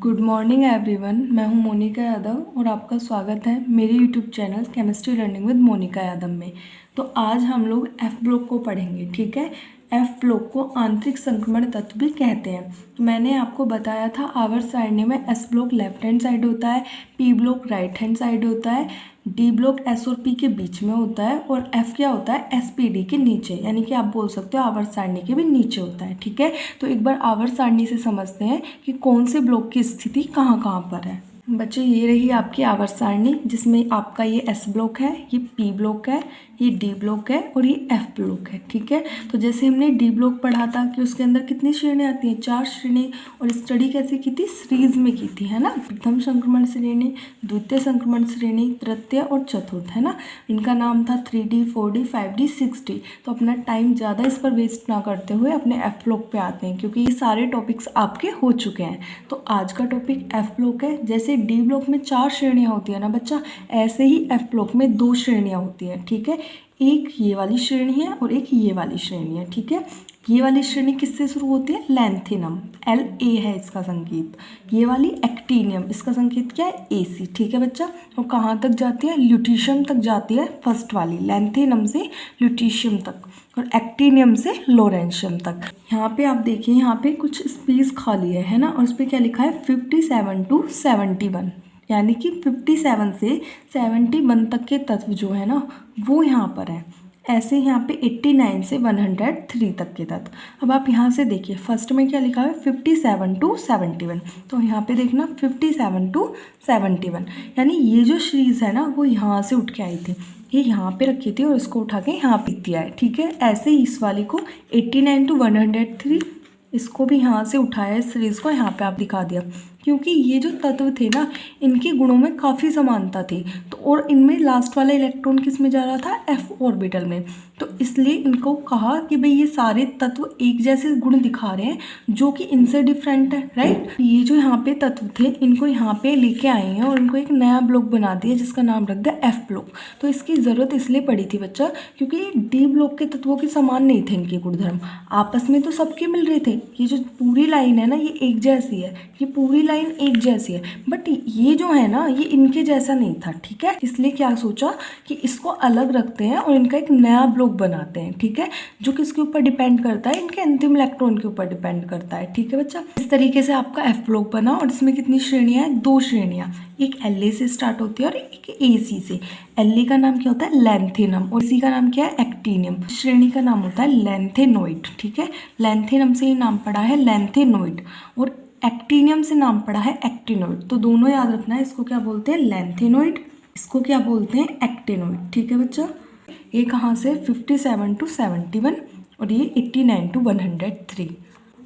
Good morning everyone. मैं हूं मोनिका यादव और आपका स्वागत है मेरे YouTube channel chemistry learning with Monika Yadav में। तो आज हम लोग एफ ब्लॉक को पढ़ेंगे। ठीक है, एफ ब्लॉक को आंतरिक संक्रमण तत्व भी कहते हैं। तो मैंने आपको बताया था आवर्त सारणी में S block left hand side होता है, P block right hand side होता है, डी ब्लॉक एस और पी के बीच में होता है और एफ क्या होता है एस पी डी के नीचे, यानी कि आप बोल सकते हो आवर्त सारणी के भी नीचे होता है। ठीक है, तो एक बार आवर्त सारणी से समझते हैं कि कौन से ब्लॉक की स्थिति कहाँ कहाँ पर है। बच्चों, ये रही आपकी आवर्त सारणी जिसमें आपका ये एस ब्लॉक है, ये पी ब्लॉक है, ये डी ब्लॉक है और ये एफ ब्लॉक है। ठीक है, तो जैसे हमने डी ब्लॉक पढ़ा था कि उसके अंदर कितनी श्रेणी आती हैं, 4 श्रेणी। और स्टडी कैसे की थी, सीरीज में की थी, है ना। प्रथम संक्रमण श्रेणी, द्वितीय संक्रमण श्रेणी, तृतीय और चतुर्थ, है ना। इनका नाम था 3D 4D 5D 6D। तो अपना टाइम ज़्यादा इस पर वेस्ट ना करते हुए अपने एफ ब्लॉक पे आते हैं, क्योंकि ये सारे टॉपिक्स आपके हो चुके हैं। तो आज का टॉपिक एफ ब्लॉक है। जैसे डी ब्लॉक में 4 श्रेणियाँ होती है ना बच्चा, ऐसे ही एफ ब्लॉक में 2 श्रेणियाँ होती हैं। ठीक है, एक ये वाली श्रेणी है और एक ये वाली श्रेणी है। ठीक है, ये वाली श्रेणी किससे शुरू होती है, लैंथेनम, LA है इसका संकेत। ये वाली एक्टिनियम, इसका संकेत क्या है, AC। ठीक है बच्चा, और कहाँ तक जाती है, ल्यूटीशियम तक जाती है फर्स्ट वाली, लैंथेनम से ल्यूटीशियम तक और एक्टिनियम से लॉरेंशियम तक। यहाँ पे आप देखिए, यहाँ पे कुछ स्पेस खाली है ना, और उस पर क्या लिखा है 57 to 71, यानी कि 57 से 71 तक के तत्व जो है ना वो यहाँ पर है। ऐसे यहाँ पे 89 से 103 तक के तत्व। अब आप यहाँ से देखिए, फर्स्ट में क्या लिखा है 57 to 71, तो यहाँ पे देखना 57 to 71, यानी ये जो सीरीज है ना वो यहाँ से उठ के आई थी, ये यहाँ पे रखी थी और इसको उठा के यहाँ पे दिया है। ठीक है, ऐसे ही इस वाली को 89 to 103, इसको भी यहाँ से उठाया, इस सीरीज को यहाँ पे आप दिखा दिया, क्योंकि ये जो तत्व थे ना इनके गुणों में काफ़ी समानता थी। तो और इनमें लास्ट वाला इलेक्ट्रॉन किस में जा रहा था, एफ ऑर्बिटल में। तो इसलिए इनको कहा कि भाई ये सारे तत्व एक जैसे गुण दिखा रहे हैं जो कि इनसे डिफरेंट है, राइट। ये जो यहाँ पे तत्व थे इनको यहाँ पे लेके आए हैं और इनको एक नया ब्लॉक बना दिया जिसका नाम रख दिया एफ ब्लॉक। तो इसकी ज़रूरत इसलिए पड़ी थी बच्चा, क्योंकि डी ब्लॉक के तत्वों के समान नहीं थे इनके गुणधर्म, आपस में तो सबके मिल रहे थे। ये जो पूरी लाइन है ना ये एक जैसी है, ये पूरी लाइन एक जैसी है, बट ये जो है ना ये इनके जैसा नहीं था। ठीक है, इसलिए क्या सोचा कि इसको अलग रखते हैं और इनका एक नया ब्लॉक बनाते हैं। ठीक है, जो किसके ऊपर डिपेंड करता है, इनके अंतिम इलेक्ट्रॉन के ऊपर डिपेंड करता है। ठीक है बच्चा, इस तरीके से आपका एफ ब्लॉक बना और इसमें कितनी श्रेणियां हैं, 2 श्रेणियां, एक LA से स्टार्ट होती है और एक AC से। LA का नाम क्या होता है, लैंथेनम, और AC का नाम क्या है, एक्टिनियम। श्रेणी का नाम होता है लैंथेनोइड। ठीक है, लैंथेनम से ही नाम पड़ा है लैंथेनोइड और एक्टिनियम से नाम पड़ा है एक्टिनोइड। तो दोनों याद रखना है, इसको क्या बोलते हैं, लैंथेनोइड, इसको क्या बोलते हैं, एक्टिनोइड। ठीक है बच्चा, ये कहाँ से 57 to 71 और ये 89 to 103।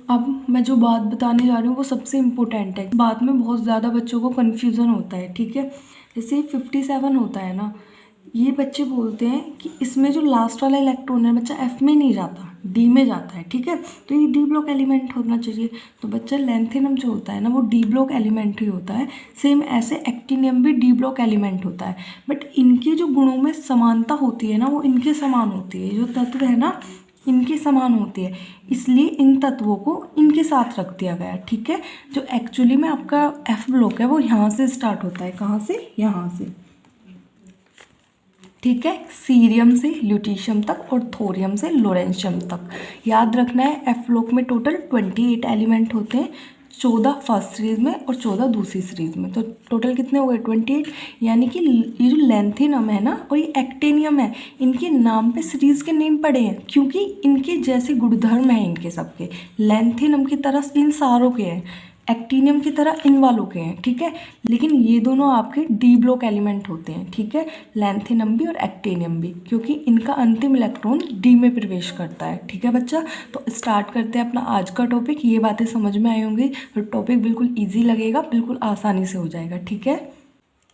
अब मैं जो बात बताने जा रही हूँ वो सबसे इम्पोर्टेंट है, बाद में बहुत ज़्यादा बच्चों को कन्फ्यूज़न होता है। ठीक है, जैसे 57 होता है ना, ये बच्चे बोलते हैं कि इसमें जो लास्ट वाला इलेक्ट्रॉन है बच्चा एफ में नहीं जाता, डी में जाता है। ठीक है, तो ये डी ब्लॉक एलिमेंट होना चाहिए। तो बच्चा लैंथेनम जो होता है ना वो डी ब्लॉक एलिमेंट ही होता है। सेम ऐसे एक्टिनियम भी डी ब्लॉक एलिमेंट होता है, बट इनके जो गुणों में समानता होती है ना वो इनके समान होती है। जो तत्व है ना इनके समान होती है, इसलिए इन तत्वों को इनके साथ रख दिया गया है। ठीक है, जो एक्चुअली में आपका एफ ब्लॉक है वो यहाँ से स्टार्ट होता है, कहाँ से, यहाँ से। ठीक है, सीरियम से ल्यूटीशियम तक और थोरियम से लॉरेंशियम तक। याद रखना है एफ ब्लॉक में टोटल 28 एलिमेंट होते हैं, 14 फर्स्ट सीरीज में और 14 दूसरी सीरीज में। तो टोटल कितने हो गए, 28। यानी कि ये जो लैंथेनम है ना और ये एक्टिनियम है, इनके नाम पे सीरीज के नेम पड़े हैं क्योंकि इनके जैसे गुणधर्म हैं इनके सबके। लैंथेनम की तरह इन सारों के हैं, एक्टिनियम की तरह इन वालों के हैं। ठीक है, लेकिन ये दोनों आपके डी ब्लॉक एलिमेंट होते हैं। ठीक है, लैंथेनम भी और एक्टिनियम भी, क्योंकि इनका अंतिम इलेक्ट्रॉन डी में प्रवेश करता है। ठीक है बच्चा, तो स्टार्ट करते हैं अपना आज का टॉपिक। ये बातें समझ में आई होंगी तो टॉपिक बिल्कुल ईजी लगेगा, बिल्कुल आसानी से हो जाएगा। ठीक है,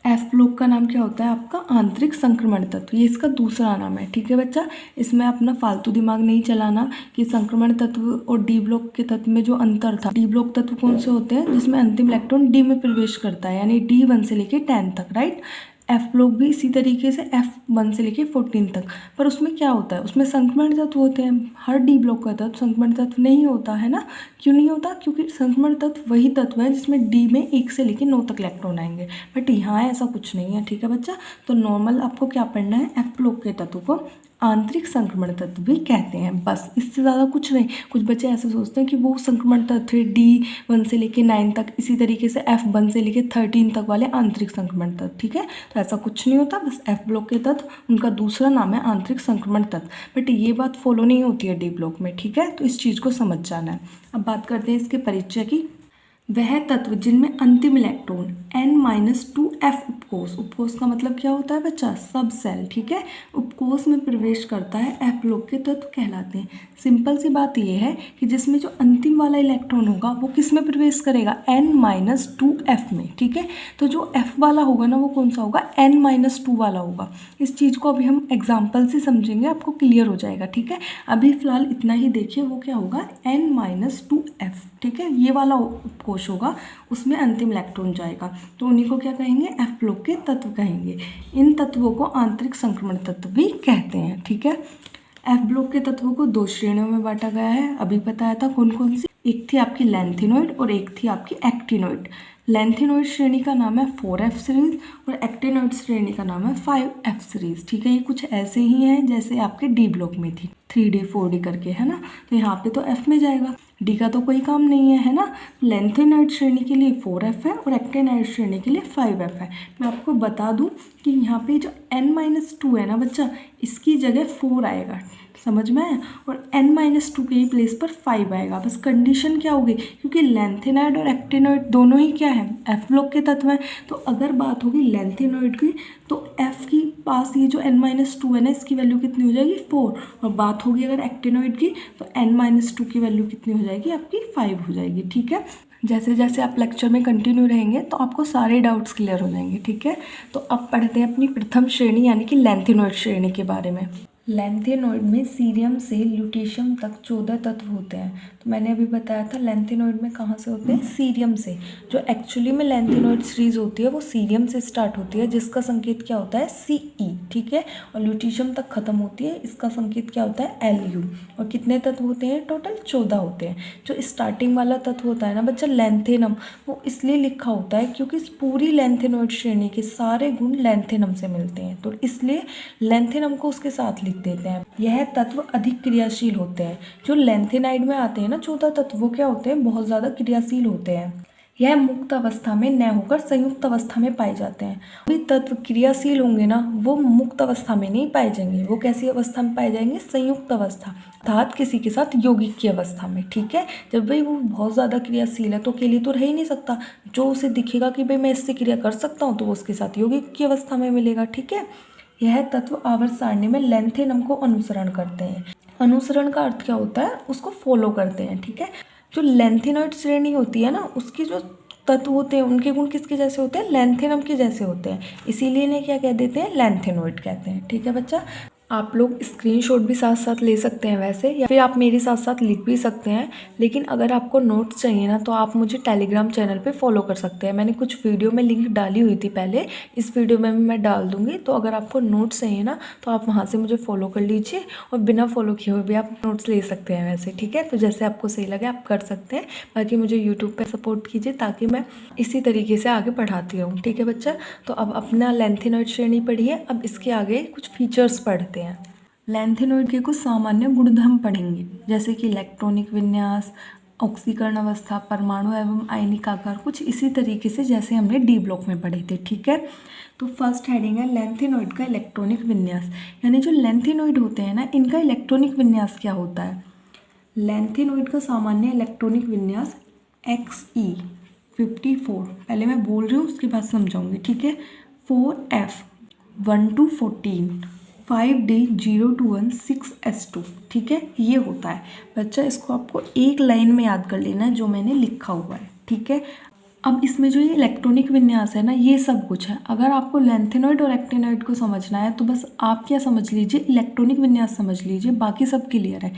एफ ब्लॉक का नाम क्या होता है आपका, आंतरिक संक्रमण तत्व, ये इसका दूसरा नाम है। ठीक है बच्चा, इसमें अपना फालतू दिमाग नहीं चलाना कि संक्रमण तत्व और डी ब्लॉक के तत्व में जो अंतर था। डी ब्लॉक तत्व कौन से होते हैं, जिसमें अंतिम इलेक्ट्रॉन डी में प्रवेश करता है, यानी D1 से लेके 10 तक, राइट। एफ ब्लॉक भी इसी तरीके से F1 से लेके 14 तक। पर उसमें क्या होता है, उसमें संक्रमण तत्व होते हैं। हर डी ब्लॉक का तत्व संक्रमण तत्व नहीं होता है ना। क्यों नहीं होता? क्योंकि संक्रमण तत्व वही तत्व है जिसमें डी में 1 से लेके 9 तक इलेक्ट्रॉन आएंगे, बट यहाँ ऐसा कुछ नहीं है। ठीक है बच्चा, तो नॉर्मल आपको क्या पढ़ना है, एफ ब्लॉक के तत्व को आंतरिक संक्रमण तत्व भी कहते हैं, बस इससे ज़्यादा कुछ नहीं। कुछ बच्चे ऐसे सोचते हैं कि वो संक्रमण तत्व D1 से लेके 9 तक, इसी तरीके से F1 से लेके 13 तक वाले आंतरिक संक्रमण तत्व। ठीक है, तो ऐसा कुछ नहीं होता, बस एफ ब्लॉक के तत्व उनका दूसरा नाम है आंतरिक संक्रमण तत्व। बट ये बात फॉलो नहीं होती है डी ब्लॉक में। ठीक है, तो इस चीज़ को समझ जाना है। अब बात करते हैं इसके परिचय की। वह तत्व जिनमें अंतिम इलेक्ट्रॉन n-2f उपकोष, उपकोष का मतलब क्या होता है बच्चा, सब सेल। ठीक है, उपकोष में प्रवेश करता है एफ ब्लॉक के तत्व कहलाते हैं। सिंपल सी बात यह है कि जिसमें जो अंतिम वाला इलेक्ट्रॉन होगा वो किस में प्रवेश करेगा, n-2f में। ठीक है, तो जो f वाला होगा ना वो कौन सा होगा, n-2 वाला होगा। इस चीज़ को अभी हम एग्जाम्पल से समझेंगे, आपको क्लियर हो जाएगा। ठीक है, अभी फिलहाल इतना ही देखिए, वो क्या होगा, n-2f। ठीक है, ये वाला उपकोष होगा, उसमें अंतिम इलेक्ट्रॉन जाएगा, तो उन्हीं को क्या कहेंगे, एफ ब्लॉक के तत्व कहेंगे। इन तत्वों को आंतरिक संक्रमण तत्व भी कहते हैं। ठीक है, एफ ब्लॉक के तत्वों को 2 श्रेणियों में बांटा गया है, अभी बताया था कौन कौन सी। एक थी आपकी लैंथेनॉइड और एक थी आपकी एक्टिनॉइड। लैंथेनॉइड श्रेणी का नाम है 4f सीरीज और एक्टिनॉइड श्रेणी का नाम है 5f सीरीज। ठीक है, ये कुछ ऐसे ही हैं जैसे आपके डी ब्लॉक में थी 3D 4D करके, है ना। तो यहाँ पे तो f में जाएगा, डी का तो कोई काम नहीं है ना। लैंथेनॉइड श्रेणी के लिए 4f है और एक्टिनॉइड श्रेणी के लिए 5f है। मैं आपको बता दूं कि यहाँ पे जो n-2 है ना बच्चा, इसकी जगह 4 आएगा, समझ में आया, और n-2 के ही प्लेस पर 5 आएगा। बस कंडीशन क्या होगी, क्योंकि लैंथेनॉइड और एक्टिनॉइड दोनों ही क्या है, एफ ब्लॉक के तत्व हैं। तो अगर बात होगी लैंथेनॉइड की, तो एफ की पास ये जो n-2 है ना, इसकी वैल्यू कितनी हो जाएगी, 4। और बात होगी अगर एक्टिनॉइड की, तो n-2 की वैल्यू कितनी हो जाएगी, आपकी 5 हो जाएगी। ठीक है, जैसे जैसे आप लेक्चर में कंटिन्यू रहेंगे तो आपको सारे डाउट्स क्लियर हो जाएंगे। ठीक है, तो अब पढ़ते हैं अपनी प्रथम श्रेणी यानी कि लैंथेनॉइड श्रेणी के बारे में। लैंथेनॉइड में सीरियम से ल्यूटेशियम तक 14 तत्व होते हैं। तो मैंने अभी बताया था लैंथेनॉइड में कहाँ से होते हैं, सीरियम से। जो एक्चुअली में लैंथेनॉइड सीरीज होती है वो सीरियम से स्टार्ट होती है, जिसका संकेत क्या होता है, Ce। ठीक है, और ल्यूटेशियम तक खत्म होती है, इसका संकेत क्या होता है, Lu। और कितने तत्व होते हैं, टोटल 14 होते हैं। जो स्टार्टिंग वाला तत्व होता है ना बच्चा, लैंथेनम, वो इसलिए लिखा होता है क्योंकि इस पूरी लैंथेनॉइड श्रेणी के सारे गुण लैंथेनम से मिलते हैं, तो इसलिए लैंथेनम को उसके साथ लिख देते हैं। यह तत्व अधिक क्रियाशील होते हैं। जो लैंथेनाइड में आते हैं ना 14 तत्व, वो क्या होते हैं, बहुत ज़्यादा क्रियाशील होते हैं। यह मुक्त अवस्था में न होकर संयुक्त अवस्था में पाए जाते हैं। अभी तत्व क्रियाशील होंगे ना, वो मुक्त अवस्था में नहीं पाए जाएंगे, वो कैसी अवस्था में पाए जाएंगे, संयुक्त अवस्था, अर्थात किसी के साथ यौगिक की अवस्था में। ठीक है, जब भाई वो बहुत ज़्यादा क्रियाशील है तो अकेले तो रह ही नहीं सकता, जो उसे दिखेगा कि भाई मैं इससे क्रिया कर सकता हूँ, तो वो उसके साथ यौगिक की अवस्था में मिलेगा। ठीक है, यह तत्व आवर्त सारणी में लैंथेनम को अनुसरण करते हैं। अनुसरण का अर्थ क्या होता है, उसको फॉलो करते हैं। ठीक है, जो लैंथेनॉइड श्रेणी होती है ना, उसके जो तत्व होते हैं उनके गुण किसके जैसे होते हैं, लैंथेनम के जैसे होते हैं, इसीलिए इन्हें क्या कह देते हैं, लैंथेनॉइड कहते हैं। ठीक है बच्चा, आप लोग स्क्रीनशॉट भी साथ साथ ले सकते हैं वैसे, या फिर आप मेरे साथ साथ लिख भी सकते हैं। लेकिन अगर आपको नोट्स चाहिए ना, तो आप मुझे टेलीग्राम चैनल पे फॉलो कर सकते हैं। मैंने कुछ वीडियो में लिंक डाली हुई थी पहले, इस वीडियो में मैं डाल दूँगी। तो अगर आपको नोट्स चाहिए ना, तो आप वहाँ से मुझे फॉलो कर लीजिए, और बिना फॉलो किए हुए भी आप नोट्स ले सकते हैं वैसे। ठीक है, तो जैसे आपको सही लगे आप कर सकते हैं। बाकी मुझे यूट्यूब पर सपोर्ट कीजिए ताकि मैं इसी तरीके से आगे पढ़ाती रहूँ। ठीक है बच्चा, तो अब अपना लैंथेनॉइड श्रेणी पढ़िए। अब इसके आगे कुछ फीचर्स पढ़ते हैं। लैंथेनॉइड के कुछ सामान्य गुणधर्म पढ़ेंगे, जैसे कि इलेक्ट्रॉनिक विन्यास, ऑक्सीकरण अवस्था, परमाणु एवं आयनिक आकार, कुछ इसी तरीके से जैसे हमने डी ब्लॉक में पढ़े थे। ठीक है, तो फर्स्ट हेडिंग है लैंथेनॉइड का इलेक्ट्रॉनिक विन्यास, यानी जो लैंथेनॉइड होते हैं ना, इनका इलेक्ट्रॉनिक विन्यास क्या होता है। लैंथेनॉइड का सामान्य इलेक्ट्रॉनिक विन्यास Xe54, पहले मैं बोल रही हूँ उसके बाद समझाऊंगी। ठीक है, 4f 1 to 14 5d 0 to 1 6s2। ठीक है, ये होता है बच्चा, इसको आपको एक लाइन में याद कर लेना है जो मैंने लिखा हुआ है। ठीक है, अब इसमें जो ये इलेक्ट्रॉनिक विन्यास है ना, ये सब कुछ है। अगर आपको लैंथेनॉइड और एक्टिनॉइड को समझना है तो बस आप क्या समझ लीजिए, इलेक्ट्रॉनिक विन्यास समझ लीजिए, बाकी सब क्लियर है।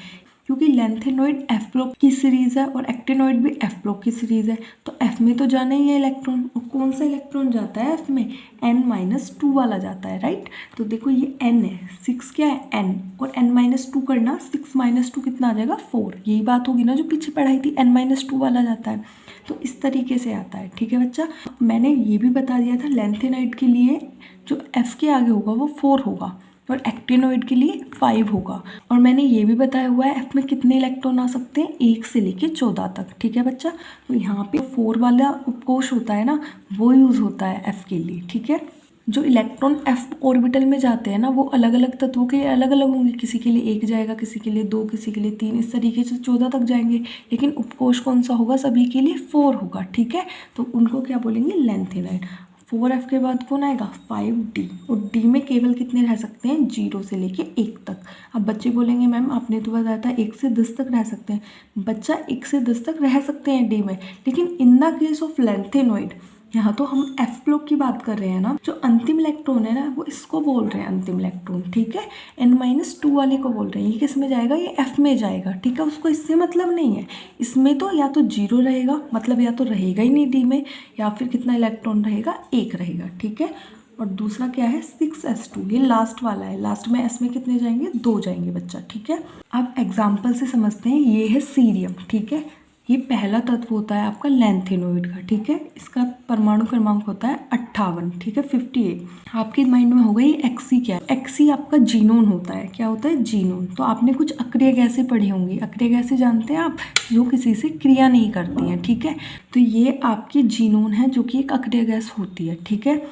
क्योंकि लैंथेनॉइड एफ ब्लॉक की सीरीज है और एक्टिनॉइड भी एफ ब्लॉक की सीरीज है, तो एफ में तो जाना ही है इलेक्ट्रॉन। और कौन सा इलेक्ट्रॉन जाता है एफ में? n-2 वाला जाता है, राइट। तो देखो ये n है, 6 क्या है n, और n-2 करना, 6 - 2 कितना आ जाएगा 4। यही बात होगी ना जो पीछे पढ़ाई थी, n-2 वाला जाता है। तो इस तरीके से आता है, ठीक है बच्चा। मैंने ये भी बता दिया था लैंथेनॉइड के लिए जो एफ के आगे होगा वो 4 होगा और एक्टिनॉइड के लिए 5 होगा। और मैंने ये भी बताया हुआ है एफ में कितने इलेक्ट्रॉन आ सकते हैं, 1 से लेके 14 तक, ठीक है बच्चा। तो यहाँ पे 4 वाला उपकोष होता है ना, वो यूज़ होता है एफ के लिए, ठीक है। जो इलेक्ट्रॉन एफ ऑर्बिटल में जाते हैं ना, वो अलग अलग तत्वों के लिए अलग अलग होंगे, किसी के लिए 1 जाएगा, किसी के लिए 2, किसी के लिए 3, इस तरीके से 14 तक जाएंगे। लेकिन उपकोष कौन सा होगा? सभी के लिए 4 होगा, ठीक है। तो उनको क्या बोलेंगे? लैंथेनॉइड। 4F के बाद कौन आएगा? 5D। और D में केवल कितने रह सकते हैं? 0 से लेके 1 तक। अब बच्चे बोलेंगे मैम आपने तो बताया था 1 से 10 तक रह सकते हैं। बच्चा 1 से 10 तक रह सकते हैं D में, लेकिन in the case of lanthanoid, यहाँ तो हम एफ ब्लॉक की बात कर रहे हैं ना, जो अंतिम इलेक्ट्रॉन है ना वो इसको बोल रहे हैं अंतिम इलेक्ट्रॉन, ठीक है। n-2 वाले को बोल रहे हैं। ये किस में जाएगा? ये एफ में जाएगा, ठीक है। उसको इससे मतलब नहीं है। इसमें तो या तो 0 रहेगा, मतलब या तो रहेगा ही नहीं डी में, या फिर कितना इलेक्ट्रॉन रहेगा? 1 रहेगा, ठीक है। और दूसरा क्या है? 6s2, ये लास्ट वाला है। लास्ट में एस में कितने जाएंगे? 2 जाएंगे बच्चा, ठीक है। अब एग्जाम्पल से समझते हैं। ये है सीरियम, ठीक है। ये पहला तत्व होता है आपका लैंथेनॉइड का, ठीक है। इसका परमाणु क्रमांक होता है 58, ठीक है, 58। आपके माइंड में होगा ये एक्सी क्या है? एक्सी आपका जीनोन होता है। क्या होता है? जीनोन। तो आपने कुछ अक्रिय गैसें पढ़ी होंगी। अक्रिय गैसें जानते हैं आप? जो किसी से क्रिया नहीं करती हैं, ठीक है। तो ये आपकी जीनोन है जो कि एक अक्रिय गैस होती है, ठीक है।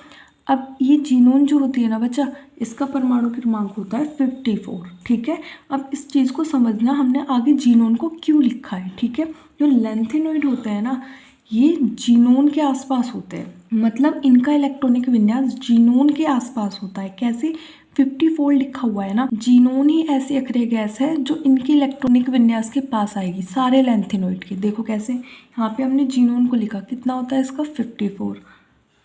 अब ये जीनोन जो होती है ना बच्चा, इसका परमाणु क्रमांक होता है 54, ठीक है। अब इस चीज़ को समझना, हमने आगे जीनोन को क्यों लिखा है, ठीक है। जो लैंथेनॉइड होते हैं ना, ये जीनोन के आसपास होते हैं, मतलब इनका इलेक्ट्रॉनिक विन्यास जीनोन के आसपास होता है। कैसे? 54 लिखा हुआ है ना। जीनोन ही ऐसी अक्रिय गैस है जो इनकी इलेक्ट्रॉनिक विन्यास के पास आएगी सारे लैंथेनॉइड के। देखो कैसे, यहाँ पे हमने जीनोन को लिखा, कितना होता है इसका?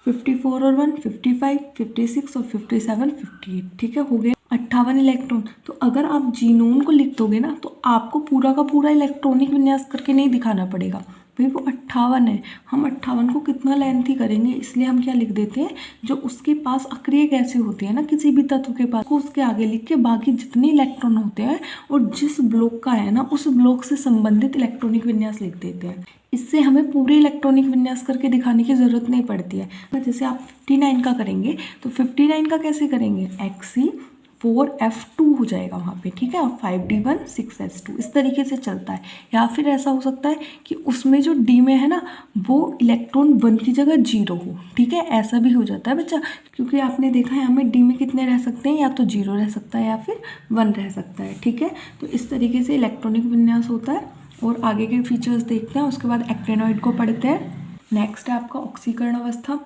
54 और 1 55, 56 और 57 58, ठीक है। हो गया 58 इलेक्ट्रॉन। तो अगर आप जीनोन को लिख दोगे ना, तो आपको पूरा का पूरा इलेक्ट्रॉनिक विन्यास करके नहीं दिखाना पड़ेगा भाई, वो 58 है। हम 58 को कितना लेंथी करेंगे, इसलिए हम क्या लिख देते हैं, जो उसके पास अक्रिय गैसें होती है ना किसी भी तत्व के पास, को उसके आगे लिख के बाकी जितने इलेक्ट्रॉन होते हैं और जिस ब्लॉक का है ना, उस ब्लॉक से संबंधित इलेक्ट्रॉनिक विन्यास लिख देते हैं। इससे हमें पूरे इलेक्ट्रॉनिक विन्यास करके दिखाने की ज़रूरत नहीं पड़ती है। जैसे आप 59 का करेंगे तो 59 का कैसे करेंगे? Xc4F2 हो जाएगा वहाँ पे, ठीक है। और 5D1 6s2, इस तरीके से चलता है। या फिर ऐसा हो सकता है कि उसमें जो D में है ना, वो इलेक्ट्रॉन 1 की जगह 0 हो, ठीक है। ऐसा भी हो जाता है बच्चा, क्योंकि आपने देखा है हमें D में कितने रह सकते हैं, या तो 0 रह सकता है या फिर 1 रह सकता है, ठीक है। तो इस तरीके से इलेक्ट्रॉनिक विन्यास होता है। और आगे के फीचर्स देखते हैं, उसके बाद एक्टिनॉइड को पढ़ते हैं। नेक्स्ट है आपका ऑक्सीकरण अवस्था।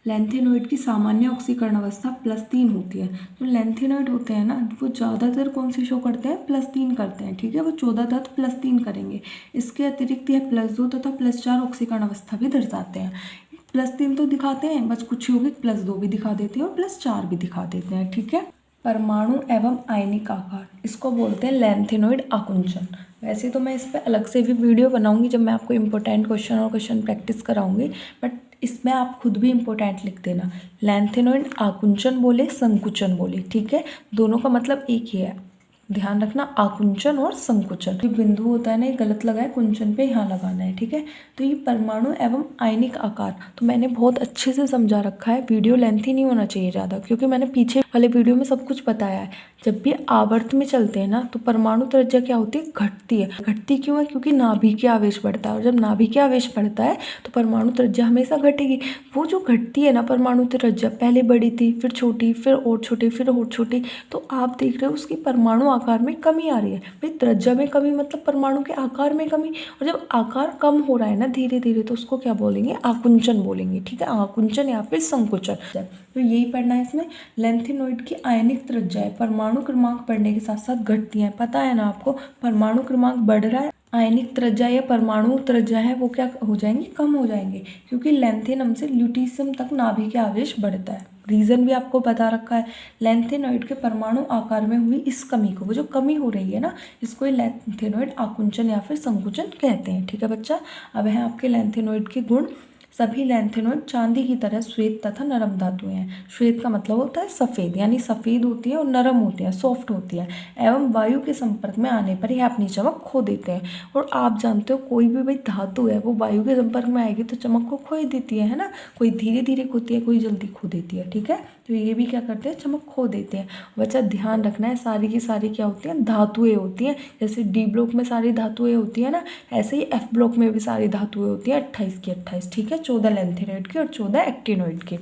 लैंथेनॉइड की सामान्य ऑक्सीकरण अवस्था +3 होती है। जो लैंथेनॉइड होते हैं ना, वो ज़्यादातर कौन से शो करते हैं? +3 करते हैं, ठीक है। वो 14 तत्व +3 करेंगे। इसके अतिरिक्त यह +2 तथा +4 ऑक्सीकरण अवस्था भी दर्शाते हैं। +3 तो दिखाते हैं, बस कुछ यौगिक +2 भी दिखा देते हैं और +4 भी दिखा देते हैं, ठीक है। परमाणु एवं आयनिक आकार, इसको बोलते हैं लैंथेनॉइड आकुंचन। वैसे तो मैं इस पर अलग से भी वीडियो बनाऊंगी जब मैं आपको इम्पोर्टेंट क्वेश्चन और क्वेश्चन प्रैक्टिस कराऊंगी, बट इसमें आप खुद भी इम्पोर्टेंट लिख देना। लैंथेनॉइड आकुंचन बोले, संकुचन बोले, ठीक है, दोनों का मतलब एक ही है। ध्यान रखना, आकुंचन और संकुचन। जो बिंदु होता है ना, ये गलत लगा है, कुंचन पे यहाँ लगाना है, ठीक है। तो ये परमाणु एवं आयनिक आकार तो मैंने बहुत अच्छे से समझा रखा है। वीडियो लेंथी नहीं होना चाहिए ज़्यादा, क्योंकि मैंने पीछे वाले वीडियो में सब कुछ बताया है। जब भी आवर्त में चलते हैं ना, तो परमाणु त्रिज्या क्या होती है? घटती है। घटती क्यों है? क्योंकि नाभिकीय आवेश बढ़ता है, और जब नाभिकीय आवेश बढ़ता है तो परमाणु त्रिज्या हमेशा घटेगी। वो जो घटती है ना परमाणु त्रिज्या, पहले बड़ी थी, फिर छोटी, फिर और छोटी, फिर और छोटी, तो आप देख रहे हो उसकी परमाणु आकार में कमी आ रही है। भाई त्रिज्या में कमी मतलब परमाणु के आकार में कमी, और जब आकार कम हो रहा है ना धीरे धीरे, तो उसको क्या बोलेंगे? आकुंचन बोलेंगे, ठीक है। आकुंचन या फिर संकुचन। तो यही पढ़ना है इसमें। लैंथेनॉइड की आयनिक त्रिज्या परमाणु क्रमांक बढ़ने के साथ साथ घटती है। पता है ना आपको, परमाणु क्रमांक बढ़ रहा है आयनिक त्रिज्या या परमाणु त्रिज्या है वो क्या हो जाएंगे, कम हो जाएंगे, क्योंकि लैंथेनम से ल्यूटीशियम तक नाभिकीय आवेश बढ़ता है। रीज़न भी आपको बता रखा है, लैंथेनॉइड के परमाणु आकार में हुई इस कमी को, वो जो कमी हो रही है ना, इसको लैंथेनॉइड आकुंचन या फिर संकुचन कहते हैं। ठीक है बच्चा, अब है आपके लैंथेनॉइड के गुण। सभी लैंथेनॉइड चांदी की तरह श्वेत तथा नरम धातुएं हैं। श्वेत का मतलब होता है सफ़ेद, यानी सफ़ेद होती है और नरम होती है, सॉफ्ट होती है, एवं वायु के संपर्क में आने पर यह अपनी चमक खो देते हैं। और आप जानते हो कोई भी भाई धातु है वो वायु के संपर्क में आएगी तो चमक को खो ही देती है ना, कोई धीरे धीरे खोती है, कोई जल्दी खो देती है। ठीक है, तो ये भी क्या करते हैं, चमक खो देते हैं। बच्चा ध्यान रखना है, सारी की सारी क्या होती हैं, धातुएं होती हैं। जैसे डी ब्लॉक में सारी धातुएं होती हैं ना, ऐसे ही एफ ब्लॉक में भी सारी धातुएं होती हैं, 28 की 28। ठीक है, 14 लैंथेनॉइड की और 14 एक्टिनॉइड की।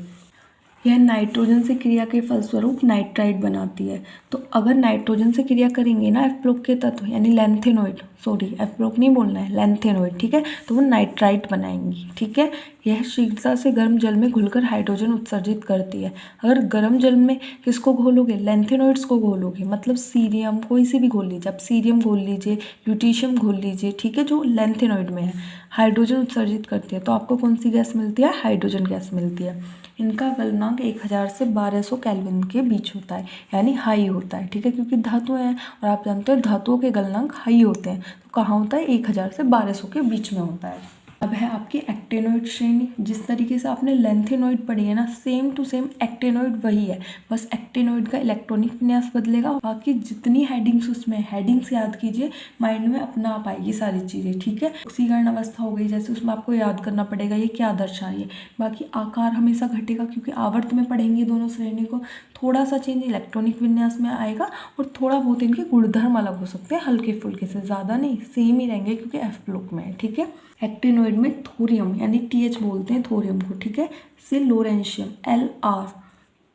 यह नाइट्रोजन से क्रिया के फलस्वरूप नाइट्राइट बनाती है। तो अगर नाइट्रोजन से क्रिया करेंगे ना एफ ब्लॉक के तत्व, यानी लैंथेनॉइड, सॉरी एफ ब्लॉक नहीं बोलना है, लैंथेनॉइड, ठीक है, तो वो नाइट्राइट बनाएंगी। ठीक है, यह शीघ्रता से गर्म जल में घुलकर हाइड्रोजन उत्सर्जित करती है। अगर गर्म जल में किसको घोलोगे, लैंथेनॉइड्स को घोलोगे, मतलब सीरियम, कोई सी भी घोल लीजिए, आप सीरियम घोल लीजिए, ल्यूटीशियम घोल लीजिए, ठीक है, जो लैंथेनॉइड में है, हाइड्रोजन उत्सर्जित करती है, तो आपको कौन सी गैस मिलती है, हाइड्रोजन गैस मिलती है। इनका गलनांक 1000 से 1200 केल्विन के बीच होता है, यानी हाई होता है। ठीक है, क्योंकि धातुएं हैं और आप जानते हो धातुओं के गलनांक हाई होते हैं, तो कहाँ होता है, 1000 से 1200 के बीच में होता है। अब है आपकी एक्टिनॉइड श्रेणी। जिस तरीके से आपने लैंथेनॉइड पढ़ी है ना, सेम टू सेम एक्टिनॉइड वही है, बस एक्टिनॉइड का इलेक्ट्रॉनिक विन्यास बदलेगा। बाकी जितनी हेडिंग्स उसमें, हेडिंग्स याद कीजिए, माइंड में अपना आप आएगी सारी चीज़ें। ठीक है, ऑक्सीकरण अवस्था हो गई, जैसे उसमें आपको याद करना पड़ेगा ये क्या दर्शा रही है। बाकी आकार हमेशा घटेगा, क्योंकि आवर्त में पढ़ेंगे दोनों श्रेणी को, थोड़ा सा चेंज इलेक्ट्रॉनिक विन्यास में आएगा और थोड़ा बहुत इनके गुणधर्म अलग हो सकते हैं, हल्के फुल्के से, ज़्यादा नहीं, सेम ही रहेंगे क्योंकि एफ ब्लॉक में है। ठीक है, एक्टिनॉइड में थोरियम, यानी TH बोलते हैं थोरियम को, ठीक है, से लोरेंशियम LR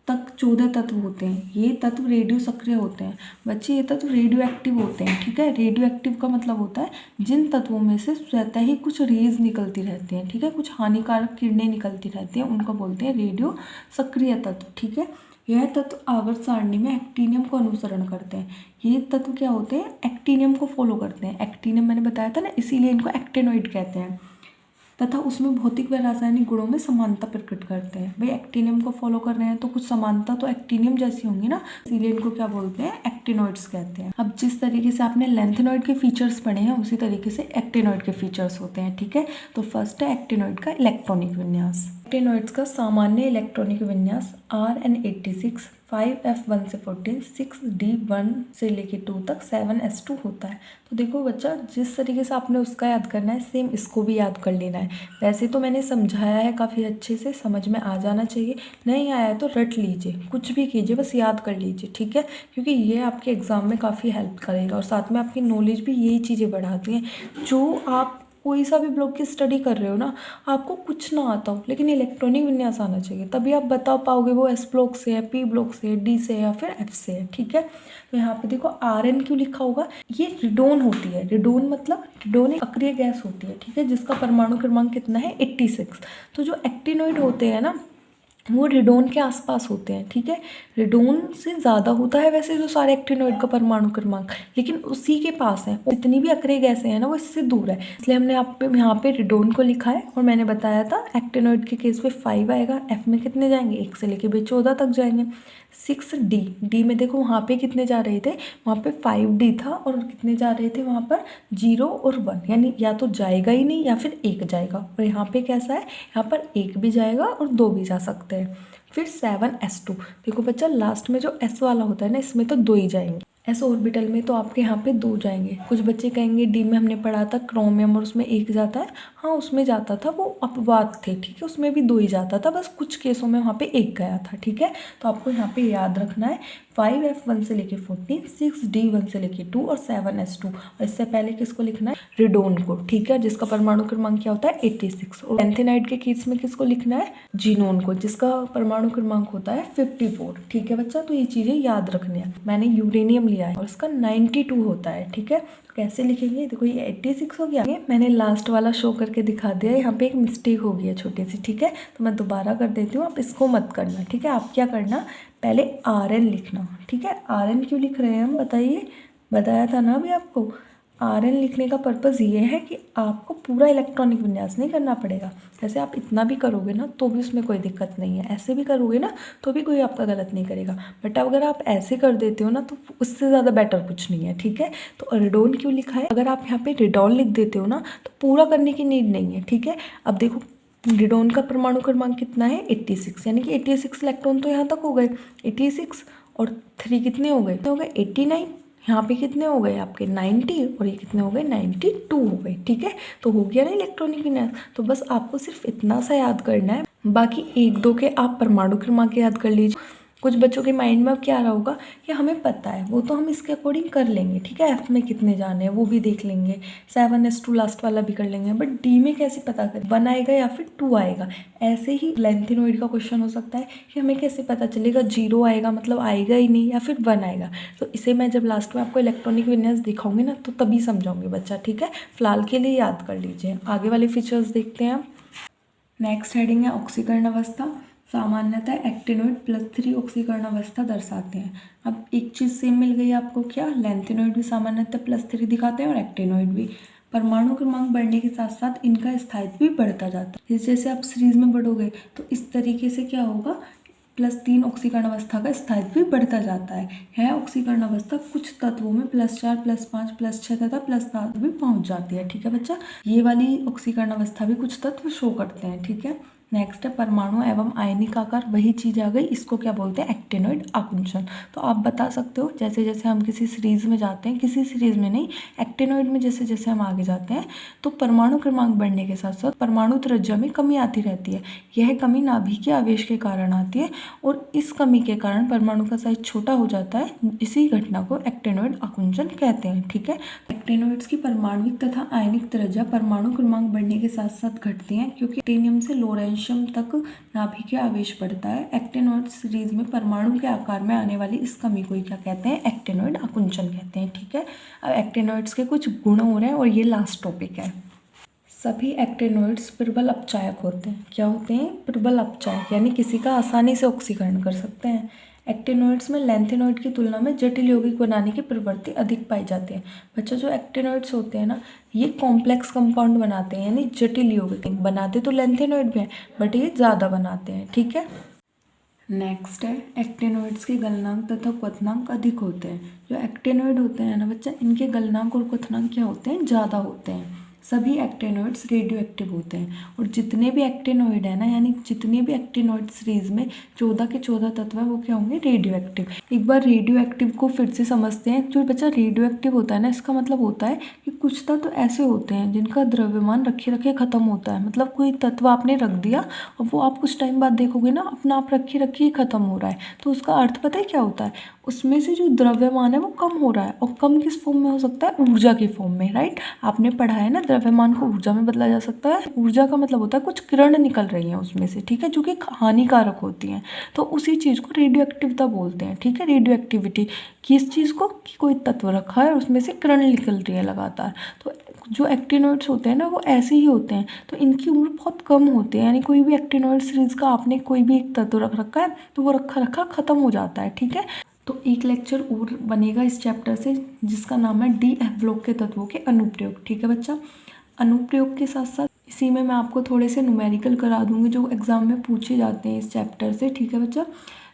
तक 14 तत्व होते हैं। ये तत्व रेडियो सक्रिय होते हैं। बच्चे ये तत्व रेडियो एक्टिव होते हैं। ठीक है, रेडियो एक्टिव का मतलब होता है जिन तत्वों में से स्वतः ही कुछ रेज निकलती रहती हैं, ठीक है, कुछ हानिकारक किरणें निकलती रहती हैं, उनको बोलते हैं रेडियो सक्रिय तत्व। ठीक है, यह तत्व आवर्त सारणी में एक्टिनियम को अनुसरण करते हैं। ये तत्व क्या होते हैं, एक्टिनियम को फॉलो करते हैं। एक्टिनियम मैंने बताया था ना, इसीलिए इनको एक्टिनॉइड कहते हैं, तथा उसमें भौतिक व रासायनिक गुणों में समानता प्रकट करते हैं। भाई एक्टिनियम को फॉलो कर रहे हैं तो कुछ समानता तो एक्टिनियम जैसी होंगी ना, इसीलिए इनको क्या बोलते हैं, एक्टिनॉइड्स कहते हैं। अब जिस तरीके से आपने लैंथेनॉइड के फीचर्स पढ़े हैं उसी तरीके से एक्टिनॉइड के फीचर्स होते हैं। ठीक है, तो फर्स्ट है एक्टिनॉइड का इलेक्ट्रॉनिक विन्यास। एक्टिनॉइड्स का सामान्य इलेक्ट्रॉनिक विन्यास Rn86 5f1 से 14 6d1 से लेके 2 तक 7s2 होता है। तो देखो बच्चा, जिस तरीके से आपने उसका याद करना है सेम इसको भी याद कर लेना है। वैसे तो मैंने समझाया है काफ़ी अच्छे से, समझ में आ जाना चाहिए, नहीं आया है तो रट लीजिए, कुछ भी कीजिए, बस याद कर लीजिए। ठीक है, क्योंकि ये आपके एग्ज़ाम में काफ़ी हेल्प करेगा और साथ में आपकी नॉलेज भी यही चीज़ें बढ़ाती हैं। जो आप कोई सा भी ब्लॉक की स्टडी कर रहे हो ना, आपको कुछ ना आता हो लेकिन इलेक्ट्रॉनिक विन्यास आना चाहिए, तभी आप बता पाओगे वो एस ब्लॉक से है, पी ब्लॉक से है, डी से है या फिर एफ से है। ठीक है, तो यहाँ पे देखो Rn क्यों लिखा होगा, ये रिडोन होती है। रिडोन मतलब रिडोन एक अक्रिय गैस होती है, ठीक है, जिसका परमाणु क्रमांक कितना है 86। तो जो एक्टिनॉइड होते हैं ना वो रिडोन के आसपास होते हैं। ठीक है, रिडोन से ज़्यादा होता है वैसे जो सारे एक्टिनॉइड का परमाणु क्रमांक, लेकिन उसी के पास है। जितनी भी अक्रिय गैसें हैं ना वो इससे दूर है, इसलिए हमने आप यहाँ पे रिडोन को लिखा है। और मैंने बताया था एक्टिनॉइड के केस में 5 आएगा, एफ में कितने जाएंगे, 1 से लेके 14 तक जाएंगे। 6d, डी में देखो वहाँ पे कितने जा रहे थे, वहाँ पे 5d था और कितने जा रहे थे वहाँ पर 0 और 1, यानी या तो जाएगा ही नहीं या फिर 1 जाएगा। और यहाँ पे कैसा है, यहाँ पर 1 भी जाएगा और 2 भी जा सकते हैं। फिर 7s2, देखो बच्चा लास्ट में जो s वाला होता है ना, इसमें तो 2 ही जाएंगे। एस ऑर्बिटल में तो आपके यहाँ पे 2 जाएंगे। कुछ बच्चे कहेंगे डी में हमने पढ़ा था क्रोमियम और उसमें 1 जाता है, हाँ उसमें जाता था, वो अपवाद थे। ठीक है, उसमें भी 2 ही जाता था, बस कुछ केसों में वहाँ पे 1 गया था। ठीक है, तो आपको यहाँ पे याद रखना है 5f1 से लेके 14, 6d1 से लेके 2 और 7s2। और इससे पहले किसको लिखना है, रिडोन को। ठीक है, जिसका परमाणु क्रमांक क्या होता है 86। और लैंथेनाइड के केस में किसको लिखना है, जीनोन को, जिसका परमाणु क्रमांक होता है 54। ठीक है बच्चा, तो ये चीज़ें याद रखनी है। मैंने यूरेनियम लिया है और इसका 92 होता है। ठीक है, कैसे लिखेंगे, देखो ये 86 हो गया, मैंने लास्ट वाला शो करके दिखा दिया, यहाँ पे एक मिस्टेक हो गई है छोटी सी। ठीक है, तो मैं दोबारा कर देती हूँ, आप इसको मत करना। ठीक है, आप क्या करना, पहले Rn लिखना। ठीक है, Rn क्यों लिख रहे हैं हम, बताइए, बताया था ना अभी आपको, RN लिखने का पर्पज़ ये है कि आपको पूरा इलेक्ट्रॉनिक विन्यास नहीं करना पड़ेगा। जैसे आप इतना भी करोगे ना तो भी उसमें कोई दिक्कत नहीं है, ऐसे भी करोगे ना तो भी कोई आपका गलत नहीं करेगा, बट अगर आप ऐसे कर देते हो ना तो उससे ज़्यादा बेटर कुछ नहीं है, ठीक है। तो रेडोन क्यों लिखा है, अगर आप यहाँ पे रेडॉन लिख देते हो ना तो पूरा करने की नीड नहीं है, ठीक है। अब देखो रेडोन का परमाणु क्रमांक कितना है 86, यानी कि 86 इलेक्ट्रॉन तो यहाँ तक हो गए 86, और 3 कितने हो गए 89, यहाँ पे कितने हो गए आपके 90, और ये कितने हो गए 92 हो गए, ठीक है। तो हो गया ना इलेक्ट्रॉनिक विन्यास। तो बस आपको सिर्फ इतना सा याद करना है, बाकी 1-2 के आप परमाणु क्रमांक याद कर लीजिए। कुछ बच्चों के माइंड में अब क्या आ रहा होगा कि हमें पता है, वो तो हम इसके अकॉर्डिंग कर लेंगे, ठीक है। एफ में कितने जाने हैं वो भी देख लेंगे, 7s2 लास्ट वाला भी कर लेंगे, बट डी में कैसे पता करें, 1 आएगा या फिर 2 आएगा। ऐसे ही लेंथेनॉइड का क्वेश्चन हो सकता है कि हमें कैसे पता चलेगा 0 आएगा मतलब आएगा ही नहीं, या फिर 1 आएगा। तो इसे मैं जब लास्ट में आपको इलेक्ट्रॉनिक विन्यास दिखाऊंगी ना तो तभी समझाऊंगी बच्चा, ठीक है। फिलहाल के लिए याद कर लीजिए। आगे वाले फीचर्स देखते हैं। नेक्स्ट हेडिंग है ऑक्सीकरण अवस्था। सामान्यतः एक्टिनोइड +3 ऑक्सीकरण अवस्था दर्शाते हैं। अब एक चीज़ सेम मिल गई आपको, क्या लेंथेनोइड भी सामान्यतः +3 दिखाते हैं और एक्टिनोइड भी। परमाणु क्रमांक बढ़ने के साथ साथ इनका स्थायित्व भी बढ़ता जाता है। जैसे आप सीरीज में बढ़ोगे तो इस तरीके से क्या होगा, +3 ऑक्सीकरण अवस्था का स्थायित्व भी बढ़ता जाता है। यह ऑक्सीकरण अवस्था कुछ तत्वों में +4, +5, +6 तथा +7 भी पहुंच जाती है, ठीक है बच्चा। ये वाली ऑक्सीकरण अवस्था भी कुछ तत्व शो करते हैं, ठीक है। नेक्स्ट है परमाणु एवं आयनिक आकार, वही चीज़ आ गई, इसको क्या बोलते हैं एक्टिनोइड आकुंचन। तो आप बता सकते हो जैसे जैसे हम किसी सीरीज में जाते हैं, किसी सीरीज में नहीं, एक्टिनोइड में जैसे जैसे हम आगे जाते हैं तो परमाणु क्रमांक बढ़ने के साथ साथ परमाणु त्रिज्या में कमी आती रहती है। यह कमी नाभिकीय आवेश के कारण आती है और इस कमी के कारण परमाणु का साइज छोटा हो जाता है। इसी घटना को एक्टिनोइड आकुंचन कहते हैं, ठीक है। एक्टिनोइड्स की परमाणुिक तथा आयनिक त्रिज्या परमाणु क्रमांक बढ़ने के साथ साथ घटती हैं, क्योंकि एक्टिनियम से लोरेंशियम तक नाभिकीय आवेश बढ़ता है। एक्टिनोइड सीरीज में परमाणु के आकार में आने वाली इस कमी को क्या कहते हैं, एक्टिनोइड आकुंचन कहते हैं, ठीक है। अब एक्टिनोइड्स के कुछ गुण हो रहे हैं और ये लास्ट टॉपिक है। सभी एक्टिनोइड्स प्रबल अपचायक होते हैं। क्या होते हैं, प्रबल अपचायक, यानी किसी का आसानी से ऑक्सीकरण कर सकते हैं। एक्टिनोइड्स में लेंथेनोइड की तुलना में जटिल यौगिक बनाने की प्रवृत्ति अधिक पाई जाती है। बच्चा जो एक्टिनोइड्स होते हैं ना, ये कॉम्प्लेक्स कंपाउंड बनाते हैं, यानी जटिल यौगिक बनाते तो लेंथेनोइड भी हैं बट ये ज़्यादा बनाते हैं, ठीक है। नेक्स्ट है एक्टिनोइड्स के गलनांक तथा क्वथनांक अधिक होते हैं। जो एक्टिनोइड होते हैं ना बच्चा, इनके गलनांक और क्वथनांक क्या होते हैं, ज़्यादा होते हैं। सभी एक्टिनोइड्स रेडियो एक्टिव होते हैं, और जितने भी एक्टिनोइड है ना, यानी जितने भी एक्टिनोइड सीरीज में 14 के 14 तत्व है वो क्या होंगे, रेडियो एक्टिव। एक बार रेडियो एक्टिव को फिर से समझते हैं। जो बच्चा रेडियो एक्टिव होता है ना, इसका मतलब होता है कि कुछ तत्व ऐसे होते हैं जिनका द्रव्यमान रखे रखे खत्म होता है। मतलब कोई तत्व आपने रख दिया और वो आप कुछ टाइम बाद देखोगे ना अपना आप रखे रखे ही खत्म हो रहा है, तो उसका अर्थ पता है क्या होता है, उसमें से जो द्रव्यमान है वो कम हो रहा है। और कम किस फॉर्म में हो सकता है, ऊर्जा के फॉर्म में, राइट। आपने पढ़ा है ना, द्रव्यमान को ऊर्जा में बदला जा सकता है। ऊर्जा का मतलब होता है कुछ किरण निकल रही हैं उसमें से, ठीक है, जो कि हानिकारक होती हैं। तो उसी चीज़ को रेडियो एक्टिविटी बोलते हैं, ठीक है। रेडियो एक्टिविटी किस चीज़ को, कि कोई तत्व रखा है और उसमें से किरण निकल रही है लगातार। तो जो एक्टिनोइड्स होते हैं ना वो ऐसे ही होते हैं, तो इनकी उम्र बहुत कम होती है। यानी कोई भी एक्टिनोइड सीरीज का आपने कोई भी एक तत्व रख रखा है तो वो रखा रखा खत्म हो जाता है, ठीक है। तो एक लेक्चर और बनेगा इस चैप्टर से जिसका नाम है डी-एफ ब्लॉक के तत्वों के अनुप्रयोग, ठीक है बच्चा। अनुप्रयोग के साथ साथ इसी में मैं आपको थोड़े से न्यूमेरिकल करा दूंगी जो एग्जाम में पूछे जाते हैं इस चैप्टर से, ठीक है बच्चा।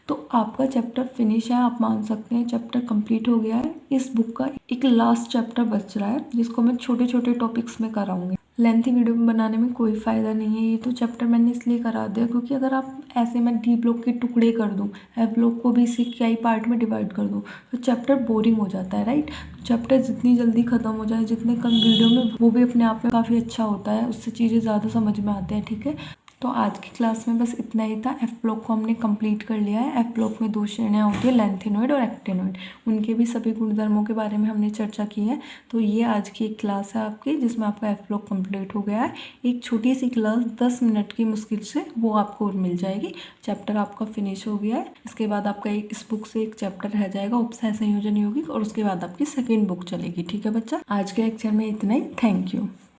तो आपका चैप्टर फिनिश है, आप मान सकते हैं चैप्टर कंप्लीट हो गया है। इस बुक का एक लास्ट चैप्टर बच रहा है जिसको मैं छोटे छोटे टॉपिक्स में कराऊंगी। लेंथी वीडियो बनाने में कोई फ़ायदा नहीं है। ये तो चैप्टर मैंने इसलिए करा दिया क्योंकि अगर आप ऐसे मैं डी ब्लॉक के टुकड़े कर दूँ, एफ ब्लॉक को भी इसी कई पार्ट में डिवाइड कर दूँ तो चैप्टर बोरिंग हो जाता है, राइट। चैप्टर जितनी जल्दी ख़त्म हो जाए, जितने कम वीडियो में, वो भी अपने आप में काफ़ी अच्छा होता है, उससे चीज़ें ज़्यादा समझ में आते हैं, ठीक है। तो आज की क्लास में बस इतना ही था। एफ ब्लॉक को हमने कंप्लीट कर लिया है। एफ ब्लॉक में 2 श्रेणियाँ होती है, लेंथेनोइड और एक्टिनोइड। उनके भी सभी गुणधर्मों के बारे में हमने चर्चा की है। तो ये आज की एक क्लास है आपकी जिसमें आपका एफ ब्लॉक कंप्लीट हो गया है। एक छोटी सी क्लास 10 मिनट की मुश्किल से वो आपको और मिल जाएगी। चैप्टर आपका फिनिश हो गया है। इसके बाद आपका इस बुक से एक चैप्टर रह जाएगा, उपसय संयोजन यौगिक, और उसके बाद आपकी सेकेंड बुक चलेगी, ठीक है बच्चा। आज के लेक्चर में इतना ही। Thank you.